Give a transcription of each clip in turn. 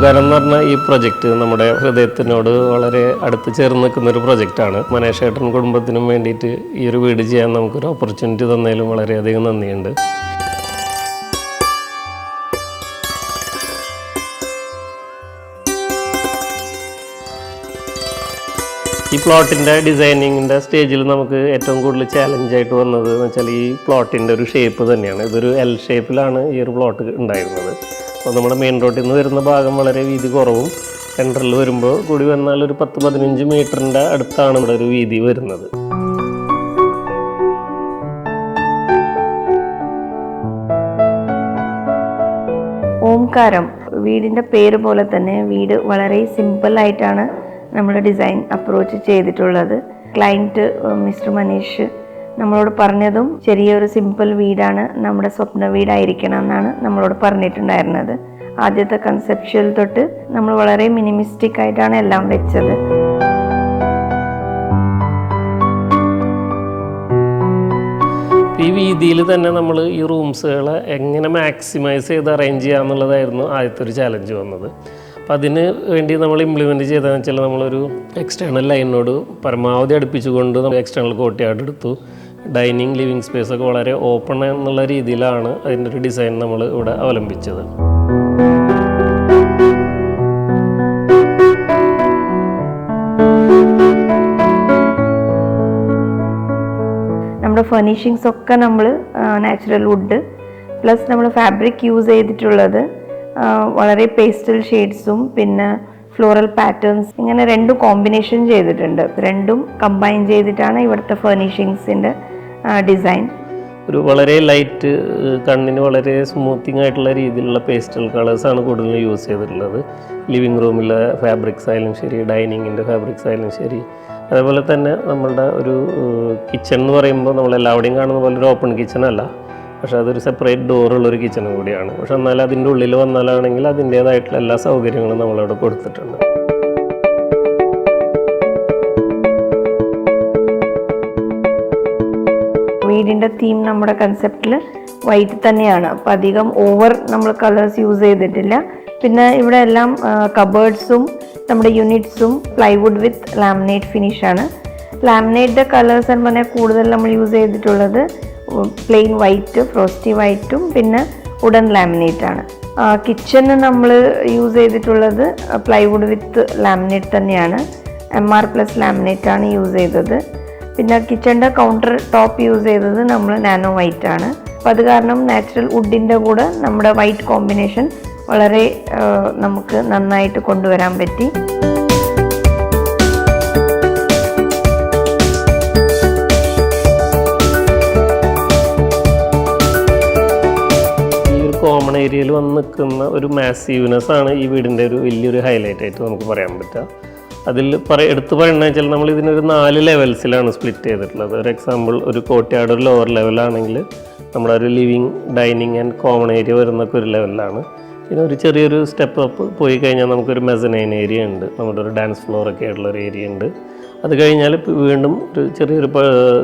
ഓംകാരം എന്ന് പറഞ്ഞ ഈ പ്രൊജക്റ്റ് നമ്മുടെ ഹൃദയത്തിനോട് വളരെ അടുത്ത് ചേർന്ന് നിൽക്കുന്ന ഒരു പ്രൊജക്റ്റാണ്. മനേഷേട്ടൻ കുടുംബത്തിനും വേണ്ടിയിട്ട് ഈ ഒരു വീട് ചെയ്യാൻ നമുക്കൊരു ഓപ്പർച്യൂണിറ്റി തന്നതിലും വളരെയധികം നന്ദിയുണ്ട്. ഈ പ്ലോട്ടിൻ്റെ ഡിസൈനിങ്ങിൻ്റെ സ്റ്റേജിൽ നമുക്ക് ഏറ്റവും കൂടുതൽ ചാലഞ്ചായിട്ട് വന്നത് എന്ന് വെച്ചാൽ ഈ പ്ലോട്ടിൻ്റെ ഒരു ഷേപ്പ് തന്നെയാണ്. ഇതൊരു എൽ ഷേപ്പിലാണ് ഈ ഒരു പ്ലോട്ട് ഉണ്ടായിരുന്നത്. അപ്പോൾ നമ്മുടെ മെയിൻ റോഡിൽ നിന്ന് വരുന്ന ഭാഗം വളരെ വീതി കുറവും സെൻട്രൽ വരുമ്പോൾ കൂടി വന്നാൽ ഒരു 10-15 മീറ്ററിൻ്റെ അടുത്താണ് ഇവിടെ ഒരു വീതി വരുന്നത്. ഓംകാരം വീടിൻ്റെ പേര് പോലെ തന്നെ വീട് വളരെ സിമ്പിളായിട്ടാണ് നമ്മൾ ഡിസൈൻ അപ്രോച്ച് ചെയ്തിട്ടുള്ളത്. ക്ലയൻറ്റ് മിസ്റ്റർ മനീഷ് നമ്മളോട് പറഞ്ഞതും ചെറിയൊരു സിമ്പിൾ വീടാണ് നമ്മുടെ സ്വപ്ന വീടായിരിക്കണം എന്നാണ് നമ്മളോട് പറഞ്ഞിട്ടുണ്ടായിരുന്നത്. ആദ്യത്തെ കൺസെപ്ച്വൽ തൊട്ട് നമ്മൾ വളരെ മിനിമിസ്റ്റിക് ആയിട്ടാണ് എല്ലാം വെച്ചത്. ഈ വീതിയിൽ തന്നെ നമ്മൾ ഈ റൂംസുകളെ എങ്ങനെ മാക്സിമൈസ് ചെയ്ത് അറേഞ്ച് ചെയ്യുക എന്നുള്ളതായിരുന്നു ആദ്യത്തെ ഒരു ചാലഞ്ച് വന്നത്. അപ്പം അതിന് വേണ്ടി നമ്മൾ ഇംപ്ലിമെൻറ്റ് ചെയ്തതെന്ന് വെച്ചാൽ നമ്മളൊരു എക്സ്റ്റേണൽ ലൈനോട് പരമാവധി അടുപ്പിച്ചുകൊണ്ട് നമ്മൾ എക്സ്റ്റേണൽ കോർട്ട്യാർഡ് എടുത്തു. ഡൈനിങ് ലിവിങ് സ്പേസ് ഒക്കെ വളരെ ഓപ്പൺ എന്നുള്ള രീതിയിലാണ് അതിൻ്റെ ഒരു ഡിസൈൻ നമ്മൾ ഇവിടെ അവലംബിച്ചത്. നമ്മുടെ ഫർണിഷിങ്സ് ഒക്കെ നമ്മൾ നാച്ചുറൽ വുഡ് പ്ലസ് നമ്മൾ ഫാബ്രിക് യൂസ് ചെയ്തിട്ടുള്ളത് വളരെ പേസ്റ്റൽ ഷെയ്ഡ്സും പിന്നെ ഫ്ലോറൽ പാറ്റേൺസ് ഇങ്ങനെ രണ്ടും കോമ്പിനേഷൻ ചെയ്തിട്ടുണ്ട്. രണ്ടും കമ്പൈൻ ചെയ്തിട്ടാണ് ഇവിടുത്തെ ഫർണിഷിങ്സിൻ്റെ ഡിസൈൻ. ഒരു വളരെ ലൈറ്റ് കണ്ണിന് വളരെ സ്മൂത്തിങ് ആയിട്ടുള്ള രീതിയിലുള്ള പേസ്റ്റൽ കളേഴ്സാണ് കൂടുതലും യൂസ് ചെയ്തിട്ടുള്ളത്. ലിവിങ് റൂമിലെ ഫാബ്രിക്സ് ആയാലും ശരി, ഡൈനിങ്ങിൻ്റെ ഫാബ്രിക്സ് ആയാലും ശരി. അതേപോലെ തന്നെ നമ്മളുടെ ഒരു കിച്ചൺ എന്ന് പറയുമ്പോൾ നമ്മളെല്ലാവിടെയും കാണുന്ന പോലെ ഒരു ഓപ്പൺ കിച്ചൺ അല്ല, പക്ഷേ അതൊരു സെപ്പറേറ്റ് ഡോറുള്ളൊരു കിച്ചണും കൂടിയാണ്. പക്ഷെ എന്നാൽ അതിൻ്റെ ഉള്ളിൽ വന്നാലാണെങ്കിൽ അതിൻ്റേതായിട്ടുള്ള എല്ലാ സൗകര്യങ്ങളും നമ്മളവിടെ കൊടുത്തിട്ടുണ്ട്. വീടിൻ്റെ തീം നമ്മുടെ കൺസെപ്റ്റിൽ വൈറ്റ് തന്നെയാണ്. അപ്പം അധികം ഓവർ നമ്മൾ കളേഴ്സ് യൂസ് ചെയ്തിട്ടില്ല. പിന്നെ ഇവിടെ എല്ലാം കബേർഡ്സും നമ്മുടെ യൂണിറ്റ്സും പ്ലൈവുഡ് വിത്ത് ലാമിനേറ്റ് ഫിനിഷാണ്. ലാമിനേറ്റിൻ്റെ കളേഴ്സ് എന്ന് പറഞ്ഞാൽ കൂടുതൽ നമ്മൾ യൂസ് ചെയ്തിട്ടുള്ളത് പ്ലെയിൻ വൈറ്റ്, ഫ്രോസ്റ്റി വൈറ്റും പിന്നെ വുഡൻ ലാമിനേറ്റാണ്. കിച്ചണ് നമ്മൾ യൂസ് ചെയ്തിട്ടുള്ളത് പ്ലൈവുഡ് വിത്ത് ലാമിനേറ്റ് തന്നെയാണ്. MR+ ലാമിനേറ്റാണ് യൂസ് ചെയ്തത്. പിന്നെ കിച്ചണിൻ്റെ കൗണ്ടർ ടോപ്പ് യൂസ് ചെയ്തത് നമ്മൾ നാനോ വൈറ്റ് ആണ്. അപ്പോൾ അത് കാരണം നാച്ചുറൽ വുഡിൻ്റെ കൂടെ നമ്മുടെ വൈറ്റ് കോമ്പിനേഷൻ വളരെ നമുക്ക് നന്നായിട്ട് കൊണ്ടുവരാൻ പറ്റി. കോമൺ ഏരിയയിൽ വന്ന് നിൽക്കുന്ന ഒരു മാസീവ്നെസ് ആണ് ഈ വീടിൻ്റെ ഒരു വലിയൊരു ഹൈലൈറ്റ് ആയിട്ട് നമുക്ക് പറയാൻ പറ്റുക. അതിൽ എടുത്തു പറയണമെന്ന് വെച്ചാൽ നമ്മൾ ഇതിനൊരു 4 ലെവൽസിലാണ് സ്പ്ലിറ്റ് ചെയ്തിട്ടുള്ളത്. ഒരു എക്സാമ്പിൾ, ഒരു കോർട്ട്യാർഡ് ഒരു ലോവർ ലെവലാണെങ്കിൽ നമ്മുടെ ഒരു living, dining and common area വരുന്നൊക്കെ ഒരു ലെവലിലാണ്. പിന്നെ ഒരു ചെറിയൊരു സ്റ്റെപ്പ് അപ്പ് പോയി കഴിഞ്ഞാൽ നമുക്കൊരു മെസനൈൻ ഏരിയ ഉണ്ട്, നമ്മുടെ ഒരു ഡാൻസ് ഫ്ലോറൊക്കെ ആയിട്ടുള്ളൊരു ഏരിയ ഉണ്ട്. അത് കഴിഞ്ഞാൽ വീണ്ടും ഒരു ചെറിയൊരു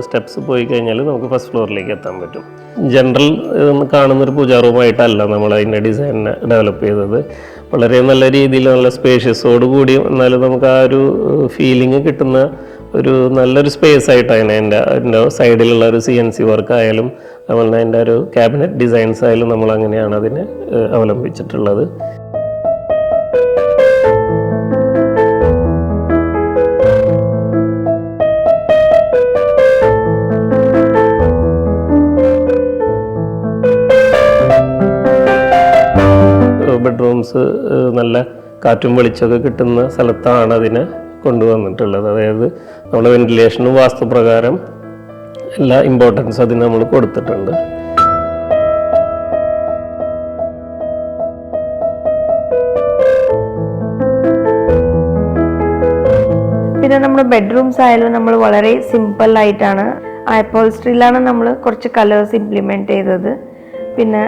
സ്റ്റെപ്സ് പോയി കഴിഞ്ഞാൽ നമുക്ക് ഫസ്റ്റ് ഫ്ലോറിലേക്ക് എത്താൻ പറ്റും. ജനറൽ കാണുന്നൊരു പൂജാ റൂമായിട്ടല്ല നമ്മൾ അതിൻ്റെ ഡിസൈനെ ഡെവലപ്പ് ചെയ്തത്. വളരെ നല്ല രീതിയിൽ നല്ല സ്പേഷ്യസോട് കൂടി എന്നാലും നമുക്ക് ആ ഒരു ഫീലിംഗ് കിട്ടുന്ന ഒരു നല്ലൊരു സ്പേസ് ആയിട്ടാണ് അതിൻ്റെ സൈഡിലുള്ള ഒരു CNC വർക്ക് ആയാലും അതുപോലെ അതിൻ്റെ ഒരു ക്യാബിനറ്റ് ഡിസൈൻസ് ആയാലും നമ്മൾ അങ്ങനെയാണ് അതിനെ അവലംബിച്ചിട്ടുള്ളത്. ബെഡ്റൂംസ് നല്ല കാറ്റും വെളിച്ചമൊക്കെ കിട്ടുന്ന സ്ഥലത്താണ് അതിനെ കൊണ്ടുവന്നിട്ടുള്ളത്. അതായത് നമ്മൾ വെന്റിലേഷനും വാസ്തുപ്രകാരം എല്ലാ ഇമ്പോർട്ടൻസ് അതിന് നമ്മൾ കൊടുത്തിട്ടുണ്ട്. പിന്നെ നമ്മുടെ ബെഡ്റൂംസ് ആയാലും നമ്മൾ വളരെ സിമ്പിൾ ആയിട്ടാണ് അപ്പോൾസ്ട്രിയിലാണ് നമ്മൾ കുറച്ച് കളേഴ്സ് ഇംപ്ലിമെൻറ്റ് ചെയ്തത്. പിന്നെ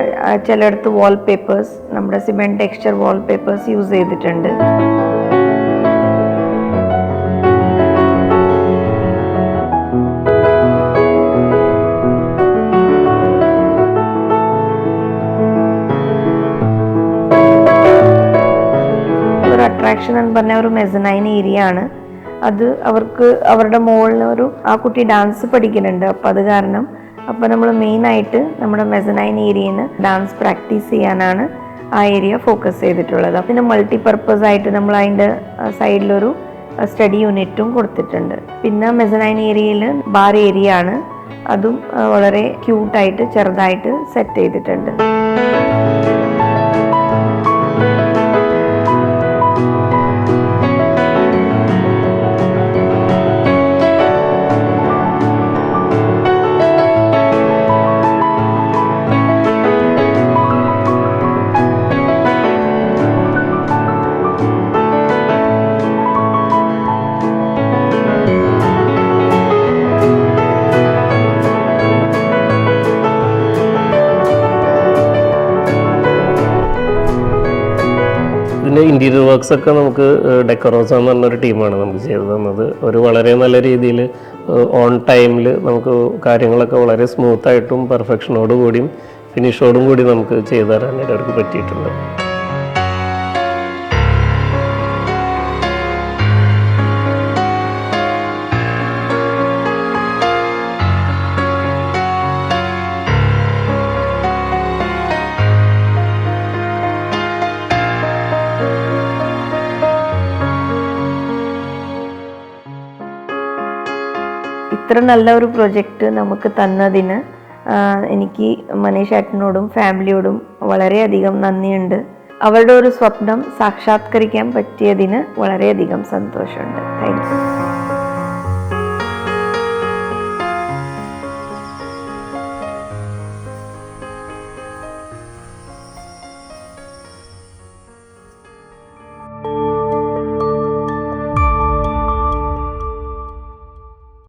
ചിലയിടത്ത് വാൾപേപ്പേഴ്സ്, നമ്മുടെ സിമെൻറ്റ് ടെക്സ്ചർ വാൾപേപ്പേഴ്സ് യൂസ് ചെയ്തിട്ടുണ്ട്. അട്രാക്ഷൻ എന്ന് പറഞ്ഞ ഒരു മെസനൈൻ ഏരിയ ആണ്. അത് അവർക്ക് അവരുടെ മുകളിൽ ആ കുട്ടി ഡാൻസ് പഠിക്കുന്നുണ്ട്. അപ്പോൾ അത് കാരണം അപ്പോൾ നമ്മൾ മെയിനായിട്ട് നമ്മുടെ മെസനൈൻ ഏരിയയിൽ ഡാൻസ് പ്രാക്ടീസ് ചെയ്യാനാണ് ആ ഏരിയ ഫോക്കസ് ചെയ്തിട്ടുള്ളത്. പിന്നെ മൾട്ടിപർപ്പസ് ആയിട്ട് നമ്മൾ അതിൻ്റെ സൈഡിലൊരു സ്റ്റഡി യൂണിറ്റും കൊടുത്തിട്ടുണ്ട്. പിന്നെ മെസനൈൻ ഏരിയയിൽ ബാർ ഏരിയ ആണ്, അതും വളരെ ക്യൂട്ടായിട്ട് ചെറുതായിട്ട് സെറ്റ് ചെയ്തിട്ടുണ്ട്. ഇതിൻ്റെ ഇൻറ്റീരിയർ വർക്ക്സ് ഒക്കെ നമുക്ക് ഡെക്കറോസ എന്ന് പറഞ്ഞൊരു ടീമാണ് നമുക്ക് ചെയ്തു തന്നത്. ഒരു വളരെ നല്ല രീതിയിൽ ഓൺ ടൈമിൽ നമുക്ക് കാര്യങ്ങളൊക്കെ വളരെ സ്മൂത്തായിട്ടും പെർഫെക്ഷനോട് കൂടിയും ഫിനിഷോടും കൂടി നമുക്ക് ചെയ്തു തരാനായിട്ട് അവർക്ക് പറ്റിയിട്ടുണ്ട്. ഇത്ര നല്ല ഒരു പ്രൊജക്റ്റ് നമുക്ക് തന്നതിന് എനിക്ക് മനീഷ് ഏട്ടനോടും ഫാമിലിയോടും വളരെയധികം നന്ദിയുണ്ട്. അവരുടെ ഒരു സ്വപ്നം സാക്ഷാത്കരിക്കാൻ പറ്റിയതിന് വളരെയധികം സന്തോഷമുണ്ട്. താങ്ക്സ്.